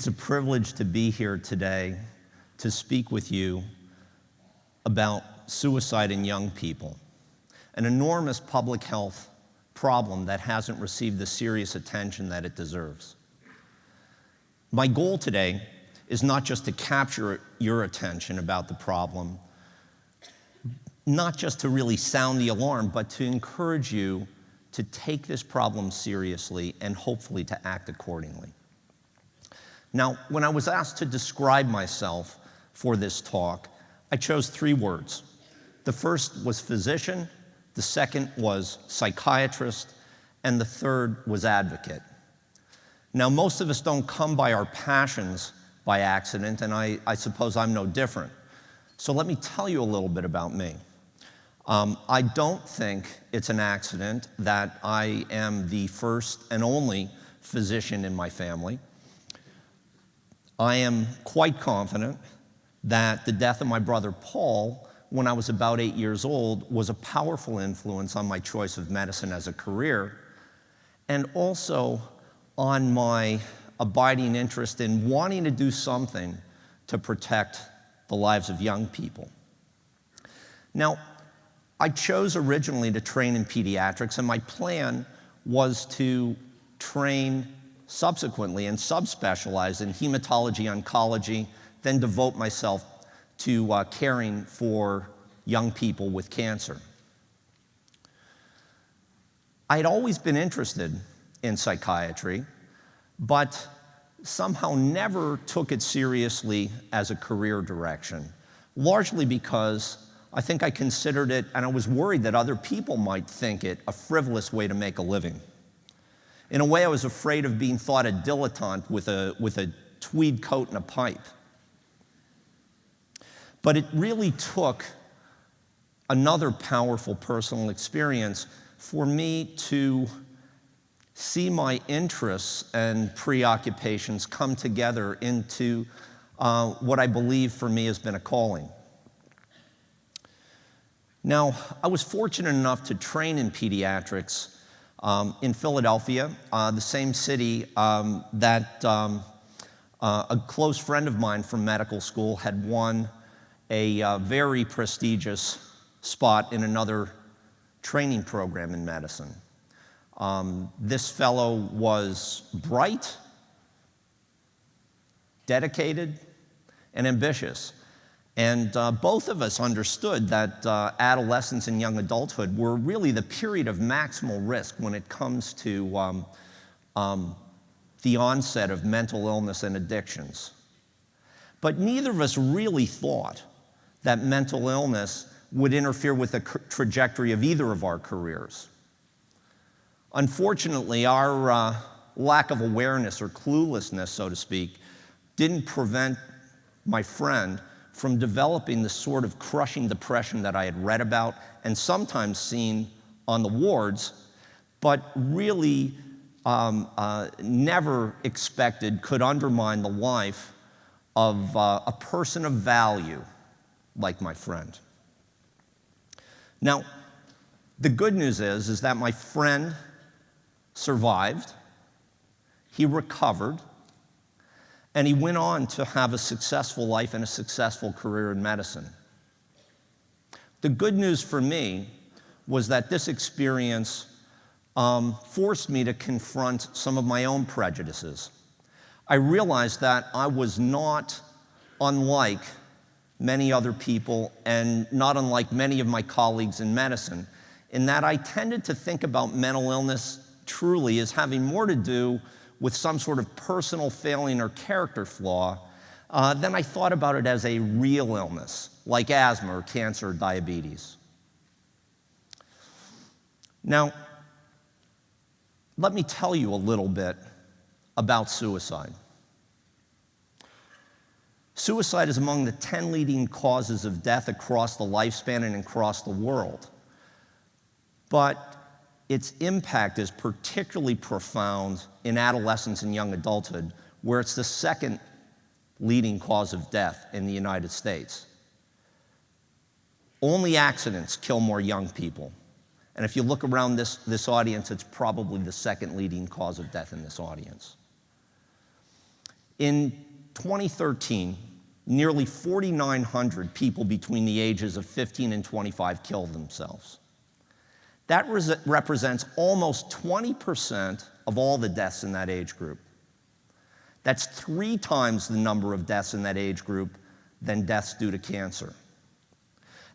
it's a privilege to be here today to speak with you about suicide in young people, an enormous public health problem that hasn't received the serious attention that it deserves. My goal today is not just to capture your attention about the problem, not just to really sound the alarm, but to encourage you to take this problem seriously and hopefully to act accordingly. Now, when I was asked to describe myself for this talk, I chose 3 words. The first was physician, the second was psychiatrist, and the third was advocate. Now, most of us don't come by our passions by accident, and I suppose I'm no different. So let me tell you a little bit about me. I don't think it's an accident that I am the first and only physician in my family. I am quite confident that the death of my brother Paul, when I was about 8 years old, was a powerful influence on my choice of medicine as a career, and also on my abiding interest in wanting to do something to protect the lives of young people. Now, I chose originally to train in pediatrics, and my plan was to train subsequently and subspecialize in hematology, oncology, then devote myself to caring for young people with cancer. I had always been interested in psychiatry, but somehow never took it seriously as a career direction, largely because I think I considered it, and I was worried that other people might think it, a frivolous way to make a living. In a way, I was afraid of being thought a dilettante with a tweed coat and a pipe. But it really took another powerful personal experience for me to see my interests and preoccupations come together into what I believe for me has been a calling. Now, I was fortunate enough to train in pediatrics in Philadelphia, the same city that a close friend of mine from medical school had won a very prestigious spot in another training program in medicine. This fellow was bright, dedicated, and ambitious. And both of us understood that adolescence and young adulthood were really the period of maximal risk when it comes to the onset of mental illness and addictions. But neither of us really thought that mental illness would interfere with the trajectory of either of our careers. Unfortunately, our lack of awareness or cluelessness, so to speak, didn't prevent my friend from developing the sort of crushing depression that I had read about and sometimes seen on the wards, but really never expected could undermine the life of a person of value like my friend. Now, the good news is that my friend survived, he recovered, and he went on to have a successful life and a successful career in medicine. The good news for me was that this experience forced me to confront some of my own prejudices. I realized that I was not unlike many other people and not unlike many of my colleagues in medicine, in that I tended to think about mental illness truly as having more to do with some sort of personal failing or character flaw than I thought about it as a real illness, like asthma or cancer or diabetes. Now, let me tell you a little bit about suicide. Suicide is among the 10 leading causes of death across the lifespan and across the world. But its impact is particularly profound in adolescence and young adulthood, where it's the second leading cause of death in the United States. Only accidents kill more young people. And if you look around this audience, it's probably the second leading cause of death in this audience. In 2013, nearly 4,900 people between the ages of 15 and 25 killed themselves. That represents almost 20% of all the deaths in that age group. That's 3 times the number of deaths in that age group than deaths due to cancer.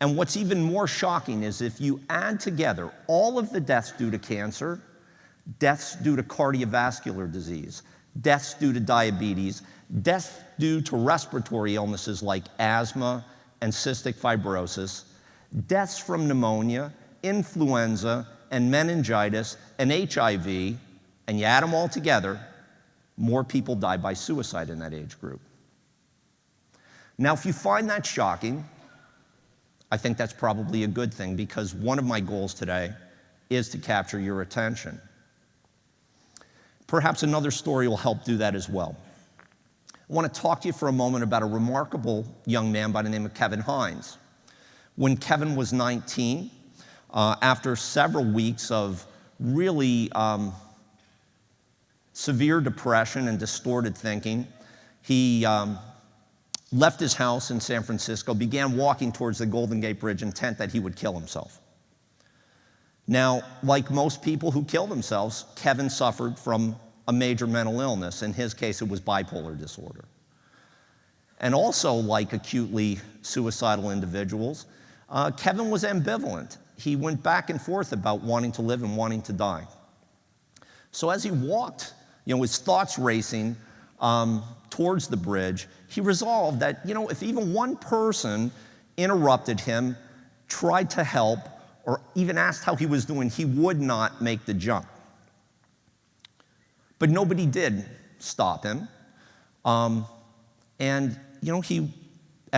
And what's even more shocking is if you add together all of the deaths due to cancer, deaths due to cardiovascular disease, deaths due to diabetes, deaths due to respiratory illnesses like asthma and cystic fibrosis, deaths from pneumonia, influenza, and meningitis, and HIV, and you add them all together, more people die by suicide in that age group. Now, if you find that shocking, I think that's probably a good thing, because one of my goals today is to capture your attention. Perhaps another story will help do that as well. I want to talk to you for a moment about a remarkable young man by the name of Kevin Hines. When Kevin was 19, after several weeks of really severe depression and distorted thinking, he left his house in San Francisco, began walking towards the Golden Gate Bridge, intent that he would kill himself. Now, like most people who kill themselves, Kevin suffered from a major mental illness. In his case, it was bipolar disorder. And also, like acutely suicidal individuals, Kevin was ambivalent. He went back and forth about wanting to live and wanting to die. So as he walked, his thoughts racing towards the bridge, he resolved that, if even one person interrupted him, tried to help, or even asked how he was doing, he would not make the jump. But nobody did stop him. As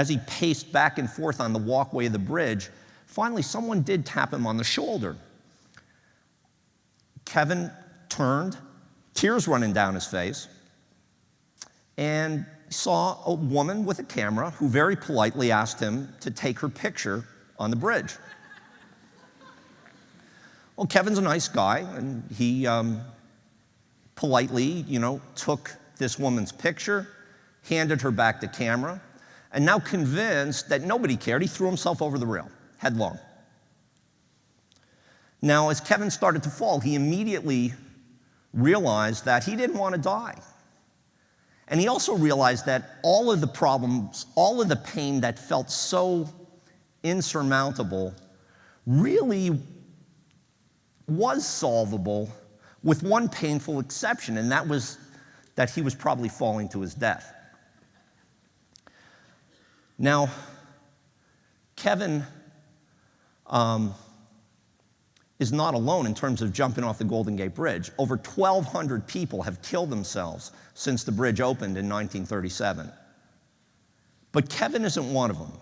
he paced back and forth on the walkway of the bridge, finally someone did tap him on the shoulder. Kevin turned, tears running down his face, and saw a woman with a camera who very politely asked him to take her picture on the bridge. Well, Kevin's a nice guy, and he politely, took this woman's picture, handed her back the camera, and now convinced that nobody cared, he threw himself over the rail, headlong. Now, as Kevin started to fall, he immediately realized that he didn't want to die. And he also realized that all of the problems, all of the pain that felt so insurmountable really was solvable with one painful exception, and that was that he was probably falling to his death. Now, Kevin is not alone in terms of jumping off the Golden Gate Bridge. Over 1,200 people have killed themselves since the bridge opened in 1937. But Kevin isn't one of them.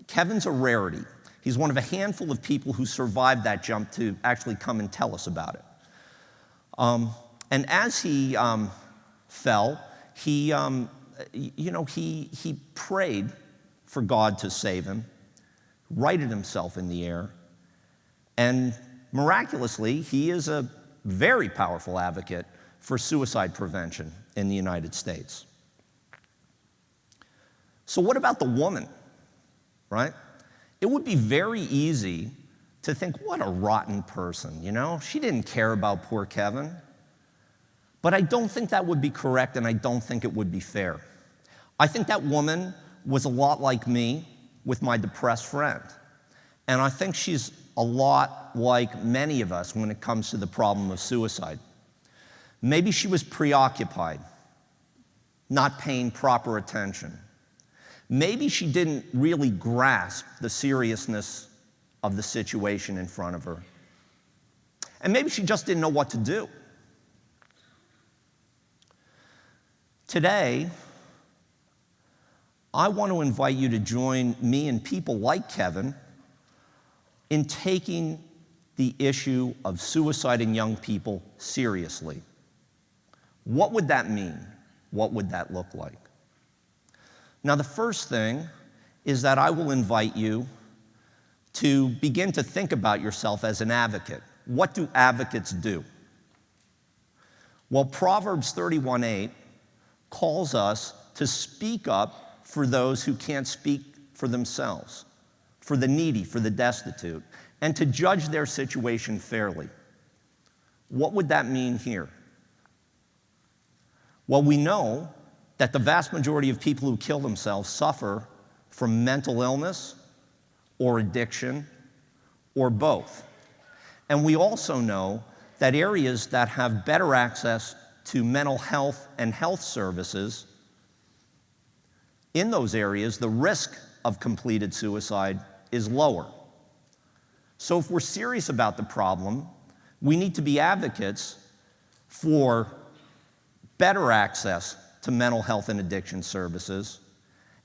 Kevin's a rarity. He's one of a handful of people who survived that jump to actually come and tell us about it. And as he fell, he prayed for God to save him, righted himself in the air, and miraculously, he is a very powerful advocate for suicide prevention in the United States. So what about the woman, right? It would be very easy to think, what a rotten person, She didn't care about poor Kevin. But I don't think that would be correct, and I don't think it would be fair. I think that woman was a lot like me with my depressed friend. And I think she's a lot like many of us when it comes to the problem of suicide. Maybe she was preoccupied, not paying proper attention. Maybe she didn't really grasp the seriousness of the situation in front of her. And maybe she just didn't know what to do. Today, I want to invite you to join me and people like Kevin in taking the issue of suicide in young people seriously. What would that mean? What would that look like? Now, the first thing is that I will invite you to begin to think about yourself as an advocate. What do advocates do? Well, Proverbs 31:8 calls us to speak up for those who can't speak for themselves, for the needy, for the destitute, and to judge their situation fairly. What would that mean here? Well, we know that the vast majority of people who kill themselves suffer from mental illness or addiction or both. And we also know that areas that have better access to mental health and health services, in those areas, the risk of completed suicide is lower. So if we're serious about the problem, we need to be advocates for better access to mental health and addiction services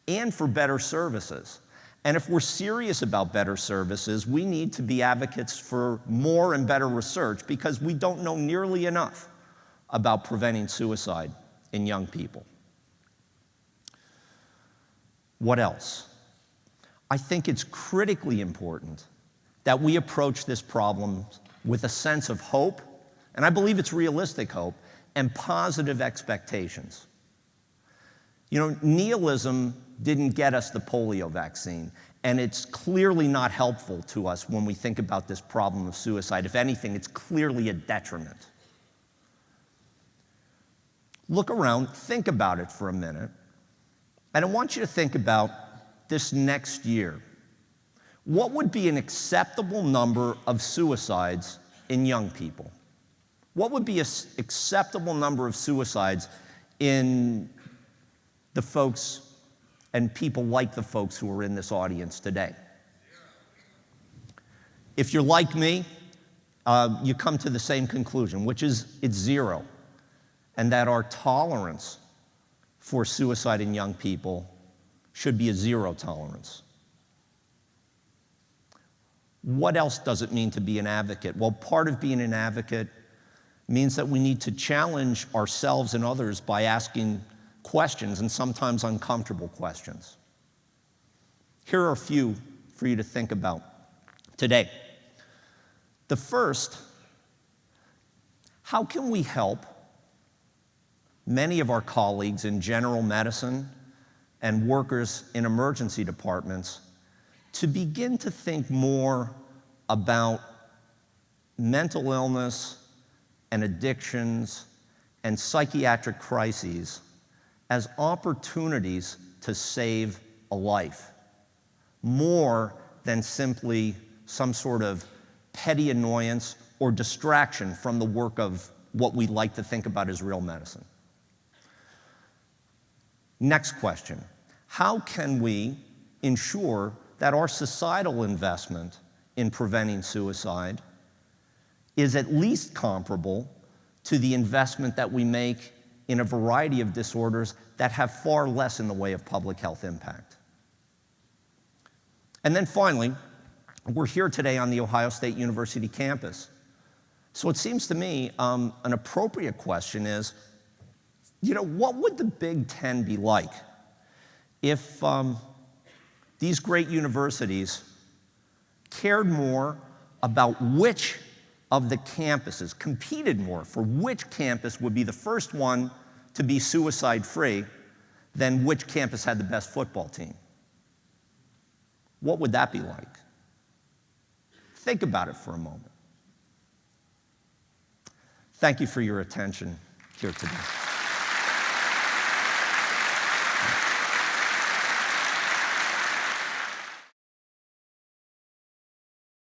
and for better services. And if we're serious about better services, we need to be advocates for more and better research because we don't know nearly enough about preventing suicide in young people. What else? I think it's critically important that we approach this problem with a sense of hope, and I believe it's realistic hope, and positive expectations. You know, nihilism didn't get us the polio vaccine, and it's clearly not helpful to us when we think about this problem of suicide. If anything, it's clearly a detriment. Look around, think about it for a minute, and I want you to think about this next year. What would be an acceptable number of suicides in young people? What would be an acceptable number of suicides in the folks and people like the folks who are in this audience today? If you're like me, you come to the same conclusion, which is it's zero, and that our tolerance for suicide in young people should be a zero tolerance. What else does it mean to be an advocate? Well, part of being an advocate means that we need to challenge ourselves and others by asking questions, and sometimes uncomfortable questions. Here are a few for you to think about today. The first, how can we help many of our colleagues in general medicine and workers in emergency departments to begin to think more about mental illness and addictions and psychiatric crises as opportunities to save a life, more than simply some sort of petty annoyance or distraction from the work of what we like to think about as real medicine. Next question, how can we ensure that our societal investment in preventing suicide is at least comparable to the investment that we make in a variety of disorders that have far less in the way of public health impact? And then finally, we're here today on the Ohio State University campus. So it seems to me an appropriate question is, you know, what would the Big Ten be like if these great universities cared more about which of the campuses, competed more for which campus would be the first one to be suicide-free than which campus had the best football team? What would that be like? Think about it for a moment. Thank you for your attention here today.